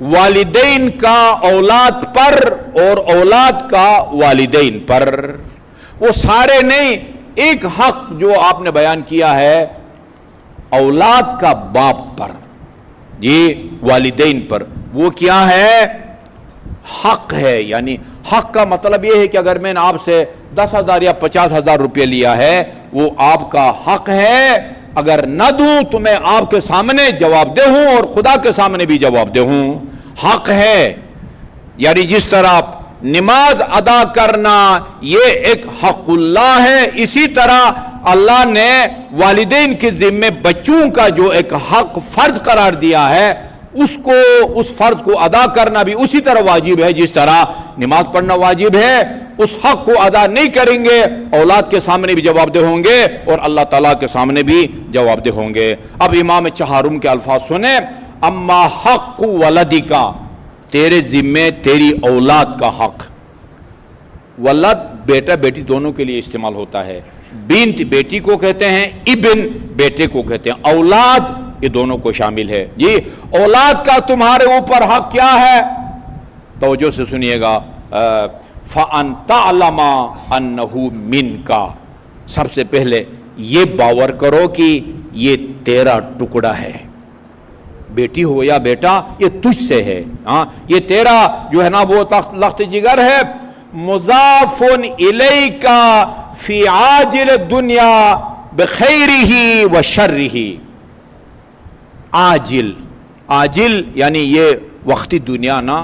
والدین کا اولاد پر اور اولاد کا والدین پر، وہ سارے نہیں، ایک حق جو آپ نے بیان کیا ہے اولاد کا باپ پر، یہ والدین پر، وہ کیا ہے؟ حق ہے۔ یعنی حق کا مطلب یہ ہے کہ اگر میں نے آپ سے 10,000 یا 50,000 روپے لیا ہے، وہ آپ کا حق ہے، اگر نہ دوں تو میں آپ کے سامنے جواب دہ ہوں اور خدا کے سامنے بھی جواب دہ ہوں، حق ہے۔ یعنی جس طرح نماز ادا کرنا یہ ایک حق اللہ ہے، اسی طرح اللہ نے والدین کے ذمے بچوں کا جو ایک حق فرض قرار دیا ہے، اس فرض کو ادا کرنا بھی اسی طرح واجب ہے جس طرح نماز پڑھنا واجب ہے۔ اس حق کو ادا نہیں کریں گے، اولاد کے سامنے بھی جواب دہ ہوں گے اور اللہ تعالیٰ کے سامنے بھی جواب دہ ہوں گے۔ اب امام چہارم کے الفاظ سنیں، اما حق ولدکا، تیرے ذمے تیری اولاد کا حق۔ ولد بیٹا بیٹی دونوں کے لیے استعمال ہوتا ہے، بنت بیٹی کو کہتے ہیں، ابن بیٹے کو کہتے ہیں، اولاد یہ دونوں کو شامل ہے۔ جی اولاد کا تمہارے اوپر حق کیا ہے؟ توجہ سے سنیے گا، فَأَن تَعْلَمَ أَنَّهُ مِنْكَ، سب سے پہلے یہ باور کرو کہ یہ تیرا ٹکڑا ہے، بیٹی ہو یا بیٹا یہ تجھ سے ہے، ہاں یہ تیرا جو ہے نا وہ لخت جگر ہے۔ مضاف الیک فی عاجل الدنیا بخیرہ و شرہ، عاجل، عاجل یعنی یہ وقتی دنیا نا،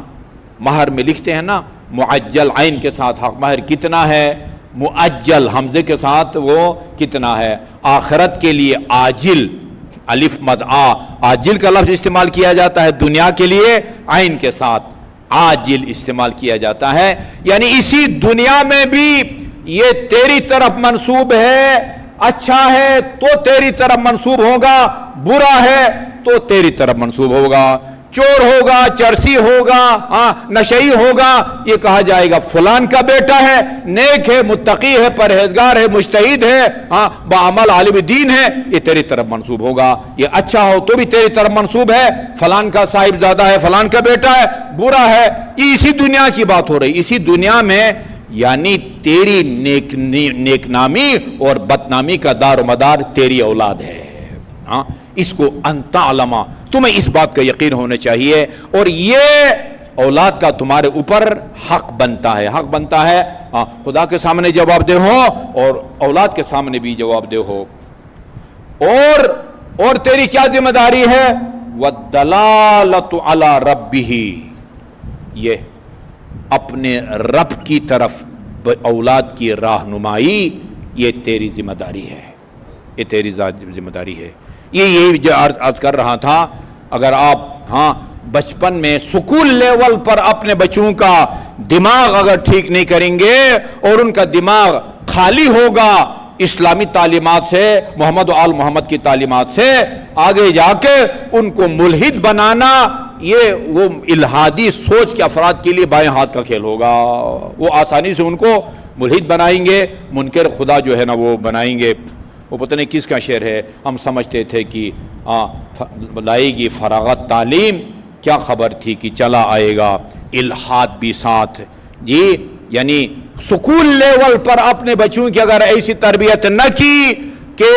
مہر میں لکھتے ہیں نا معجل عین کے ساتھ حق مہر کتنا ہے، معجل حمزے کے ساتھ وہ کتنا ہے۔ آخرت کے لیے عاجل الف مد عاجل کا لفظ استعمال کیا جاتا ہے، دنیا کے لیے عین کے ساتھ عاجل استعمال کیا جاتا ہے، یعنی اسی دنیا میں بھی یہ تیری طرف منسوب ہے، اچھا ہے تو تیری طرف منسوب ہوگا، برا ہے تو تیری طرف منسوب ہوگا، چور ہوگا، چرسی ہوگا، نشئی ہوگا، یہ کہا جائے گا فلان کا بیٹا ہے، نیک ہے، متقی ہے، پرہیزگار ہے، مجتہد ہے، بعمل عالم دین ہے، یہ تیری طرف منسوب ہوگا۔ یہ اچھا ہو تو بھی تیری طرف منسوب ہے، فلان کا صاحب زادہ ہے، فلان کا بیٹا ہے، برا ہے، یہ اسی دنیا کی بات ہو رہی، اسی دنیا میں، یعنی تیری نیک نامی اور بدنامی کا دار و مدار تیری اولاد ہے۔ اس کو انت علما، تمہیں اس بات کا یقین ہونا چاہیے، اور یہ اولاد کا تمہارے اوپر حق بنتا ہے، حق بنتا ہے خدا کے سامنے جواب دہ ہو اور اولاد کے سامنے بھی جواب دہ ہو۔ اور تیری کیا ذمہ داری ہے؟ وَالدَّلَالَةُ عَلَى رَبِّهِ، یہ اپنے رب کی طرف اولاد کی راہنمائی، یہ تیری ذمہ داری ہے، یہ تیری ذمہ داری ہے۔ یہی جو عرض کر رہا تھا، اگر آپ بچپن میں سکول لیول پر اپنے بچوں کا دماغ اگر ٹھیک نہیں کریں گے اور ان کا دماغ خالی ہوگا اسلامی تعلیمات سے، محمد و آل محمد کی تعلیمات سے، آگے جا کے ان کو ملحد بنانا یہ وہ الہادی سوچ کے افراد کے لیے بائیں ہاتھ کا کھیل ہوگا، وہ آسانی سے ان کو ملحد بنائیں گے، منکر خدا جو ہے نا وہ بنائیں گے۔ وہ پتہ نہیں کس کا شعر ہے، ہم سمجھتے تھے کہ لائے گی فراغت تعلیم، کیا خبر تھی کہ چلا آئے گا الہاد بھی ساتھ۔ جی یعنی سکول لیول پر اپنے بچوں کی اگر ایسی تربیت نہ کی کہ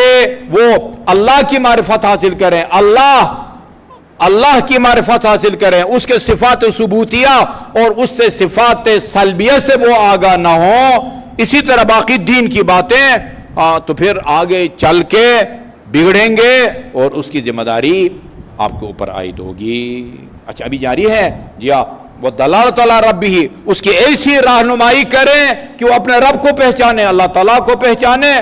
وہ اللہ کی معرفت حاصل کریں، اللہ کی معرفت حاصل کریں، اس کے صفات ثبوتیہ اور اس سے صفات سلبیہ سے وہ آگاہ نہ ہوں، اسی طرح باقی دین کی باتیں، تو پھر آگے چل کے بگڑیں گے اور اس کی ذمہ داری آپ کے اوپر عائد ہوگی۔ اچھا ابھی جاری ہے جی ہاں، وہ دلالت علی ربہ، اس کی ایسی رہنمائی کریں کہ وہ اپنے رب کو پہچانے، اللہ تعالیٰ کو پہچانے،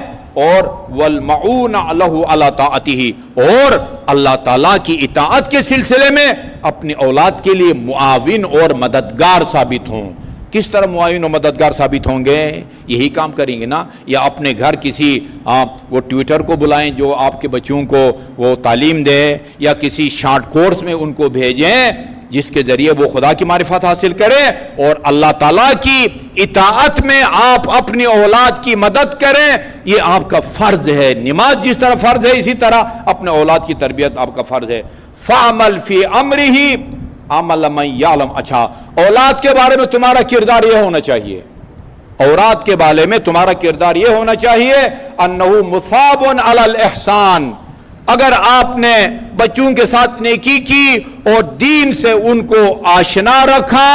اور والمعون لہ علی طاعتہ، اور اللہ تعالیٰ کی اطاعت کے سلسلے میں اپنی اولاد کے لیے معاون اور مددگار ثابت ہوں۔ کس طرح معاون و مددگار ثابت ہوں گے؟ یہی کام کریں گے نا، یا اپنے گھر کسی وہ ٹویٹر کو بلائیں جو آپ کے بچوں کو وہ تعلیم دے، یا کسی شارٹ کورس میں ان کو بھیجیں جس کے ذریعے وہ خدا کی معرفت حاصل کریں، اور اللہ تعالیٰ کی اطاعت میں آپ اپنی اولاد کی مدد کریں، یہ آپ کا فرض ہے۔ نماز جس طرح فرض ہے اسی طرح اپنے اولاد کی تربیت آپ کا فرض ہے۔ فَعْمَلْ فِي أَمْرِهِ عمل من یعلم. اچھا اولاد کے بارے میں تمہارا کردار یہ ہونا چاہیے, اولاد کے بارے میں تمہارا کردار یہ ہونا چاہیے انہ مصاب علی الاحسان. اگر آپ نے بچوں کے ساتھ نیکی کی اور دین سے ان کو آشنا رکھا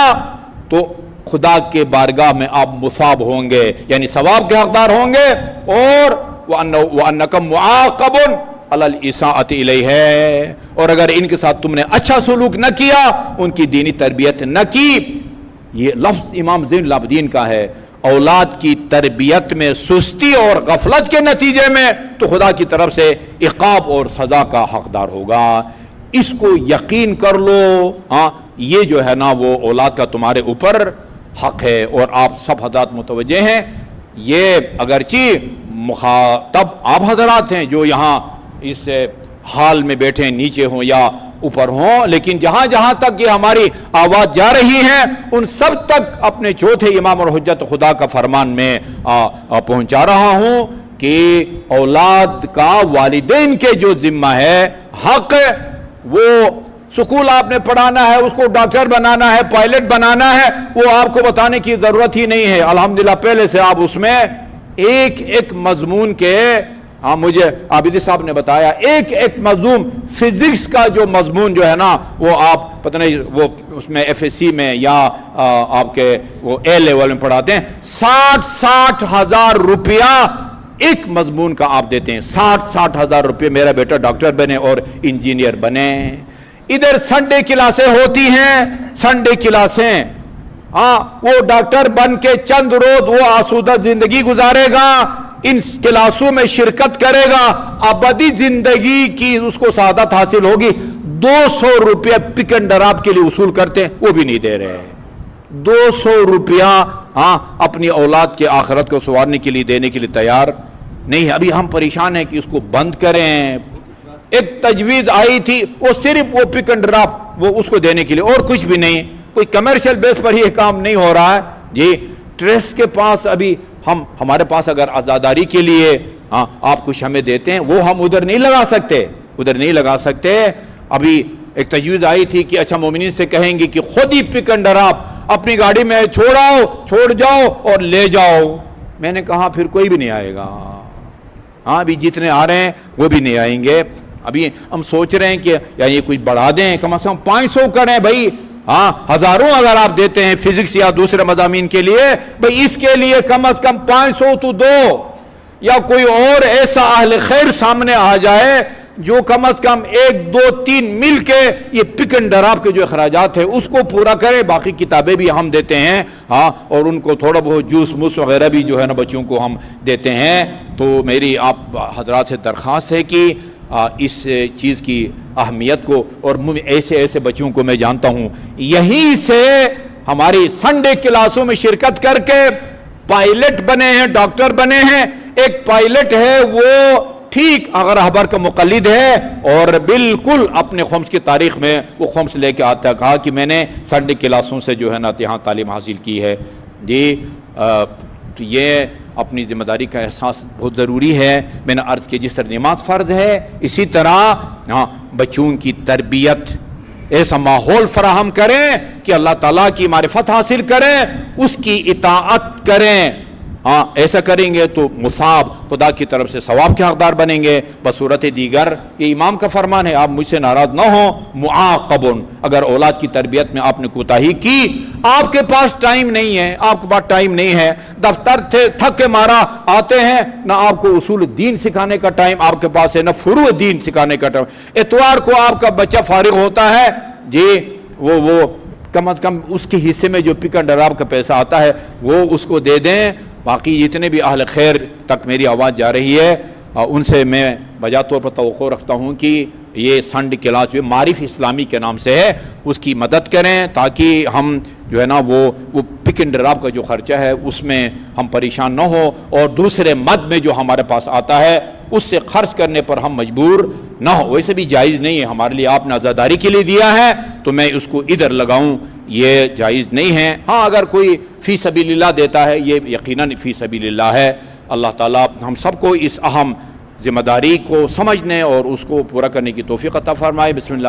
تو خدا کے بارگاہ میں آپ مصاب ہوں گے, یعنی ثواب کے حقدار ہوں گے. اور وَأَنَّكَ مُعَاقَبٌ عَلَى الْإِسَاءَةِ إِلَيْهِ, اور اگر ان کے ساتھ تم نے اچھا سلوک نہ کیا, ان کی دینی تربیت نہ کی. یہ لفظ امام زین العابدین کا ہے. اولاد کی تربیت میں سستی اور غفلت کے نتیجے میں تو خدا کی طرف سے عقاب اور سزا کا حقدار ہوگا. اس کو یقین کر لو. ہاں یہ جو ہے نا وہ اولاد کا تمہارے اوپر حق ہے, اور آپ سب حضرات متوجہ ہیں. یہ اگرچہ مخاطب آپ حضرات ہیں جو یہاں اس حال میں بیٹھے نیچے ہوں یا اوپر ہوں, لیکن جہاں جہاں تک یہ ہماری آواز جا رہی ہے ان سب تک اپنے چوتھے امام اور حجت خدا کا فرمان میں پہنچا رہا ہوں کہ اولاد کا والدین کے جو ذمہ ہے, حق, وہ سکول آپ نے پڑھانا ہے, اس کو ڈاکٹر بنانا ہے, پائلٹ بنانا ہے, وہ آپ کو بتانے کی ضرورت ہی نہیں ہے. الحمدللہ پہلے سے آپ اس میں ایک ایک مضمون کے, ہاں مجھے عابدی صاحب نے بتایا, ایک ایک مضمون فزکس کا جو مضمون جو ہے نا وہ آپ پتہ نہیں وہ اس میں ایف ایس سی میں یا آپ کے وہ اے لیول میں پڑھاتے ہیں. 60 ہزار روپیہ ایک مضمون کا آپ دیتے ہیں. 60 ہزار روپے میرا بیٹا ڈاکٹر بنے اور انجینئر بنے. ادھر سنڈے کلاسیں ہوتی ہیں, سنڈے کلاسیں, ہاں وہ ڈاکٹر بن کے چند روز وہ آسودہ زندگی گزارے گا, ان کلاسوں میں شرکت کرے گا, ابدی زندگی کی اس کو سعادت حاصل ہوگی. 200 روپیہ پک اینڈ ڈراپ کے لیے وصول کرتے ہیں, وہ بھی نہیں دے رہے. 200 روپیہ ہاں اپنی اولاد کے آخرت کو سنوارنے کے لیے دینے کے لیے تیار نہیں ہے. ابھی ہم پریشان ہیں کہ اس کو بند کریں. ایک تجویز آئی تھی, وہ صرف وہ پک اینڈ ڈراپ وہ اس کو دینے کے لیے, اور کچھ بھی نہیں. کوئی کمرشل بیس پر یہ کام نہیں ہو رہا ہے جی. ٹرسٹ کے پاس ابھی ہمارے پاس اگر عزاداری کے لیے آپ کچھ ہمیں دیتے ہیں, وہ ہم ادھر نہیں لگا سکتے, ادھر نہیں لگا سکتے. ابھی ایک تجویز آئی تھی کہ اچھا مومنین سے کہیں گے کہ خود ہی پک اینڈ ڈراپ اپنی گاڑی میں چھوڑ جاؤ اور لے جاؤ. میں نے کہا پھر کوئی بھی نہیں آئے گا. ہاں ابھی جتنے آ رہے ہیں وہ بھی نہیں آئیں گے. ابھی ہم سوچ رہے ہیں کہ یا یہ کچھ بڑھا دیں, کم از کم 500 کریں بھائی. ہاں ہزاروں اگر آپ دیتے ہیں فزکس یا دوسرے مضامین کے لیے, بھئی اس کے لیے کم از کم 500 تو دو. یا کوئی اور ایسا اہل خیر سامنے آ جائے جو کم از کم 1 2 3 مل کے یہ پک اینڈ ڈراپ کے جو اخراجات ہیں اس کو پورا کرے. باقی کتابیں بھی ہم دیتے ہیں, ہاں, اور ان کو تھوڑا بہت جوس موس وغیرہ بھی جو ہے نا بچوں کو ہم دیتے ہیں. تو میری آپ حضرات سے درخواست ہے کہ اس چیز کی اہمیت کو, اور ایسے بچوں کو میں جانتا ہوں یہیں سے ہماری سنڈے کلاسوں میں شرکت کر کے پائلٹ بنے ہیں, ڈاکٹر بنے ہیں. ایک پائلٹ ہے وہ ٹھیک اگر رہبر کا مقلد ہے اور بالکل اپنے خمس کی تاریخ میں وہ خمس لے کے آتا, کہا کہ میں نے سنڈے کلاسوں سے جو ہے نا یہاں تعلیم حاصل کی ہے. جی تو یہ اپنی ذمہ داری کا احساس بہت ضروری ہے. میں نے عرض کی جس طرح نماز فرض ہے, اسی طرح بچوں کی تربیت ایسا ماحول فراہم کریں کہ اللہ تعالیٰ کی معرفت حاصل کریں, اس کی اطاعت کریں. ہاں ایسا کریں گے تو مصاب خدا کی طرف سے ثواب کے حقدار بنیں گے. بصورت دیگر یہ امام کا فرمان ہے, آپ مجھ سے ناراض نہ ہوں. معاقبن, اگر اولاد کی تربیت میں آپ نے کوتاہی کی, آپ کے پاس ٹائم نہیں ہے, آپ کے پاس ٹائم نہیں ہے, دفتر تھک کے مارا آتے ہیں, نہ آپ کو اصول دین سکھانے کا ٹائم آپ کے پاس ہے, نہ فروع دین سکھانے کا ٹائم. اتوار کو آپ کا بچہ فارغ ہوتا ہے جی, وہ کم از کم اس کے حصے میں جو پک اینڈ ڈراپ کا پیسہ آتا ہے وہ اس کو دے دیں. باقی جتنے بھی اہل خیر تک میری آواز جا رہی ہے ان سے میں بجا طور پر توقع رکھتا ہوں کہ یہ سنڈ کلاس جو معرف اسلامی کے نام سے ہے اس کی مدد کریں, تاکہ ہم جو ہے نا وہ پک اینڈ ڈراپ کا جو خرچہ ہے اس میں ہم پریشان نہ ہو, اور دوسرے مد میں جو ہمارے پاس آتا ہے اس سے خرچ کرنے پر ہم مجبور نہ ہو. ویسے بھی جائز نہیں ہے ہمارے لیے, آپ نے عزاداری کے لیے دیا ہے تو میں اس کو ادھر لگاؤں, یہ جائز نہیں ہے. ہاں اگر کوئی فی سبیل اللہ دیتا ہے یہ یقیناً فی سبیل اللہ ہے. اللہ تعالیٰ ہم سب کو اس اہم ذمہ داری کو سمجھنے اور اس کو پورا کرنے کی توفیق عطا فرمائے. بسم اللہ.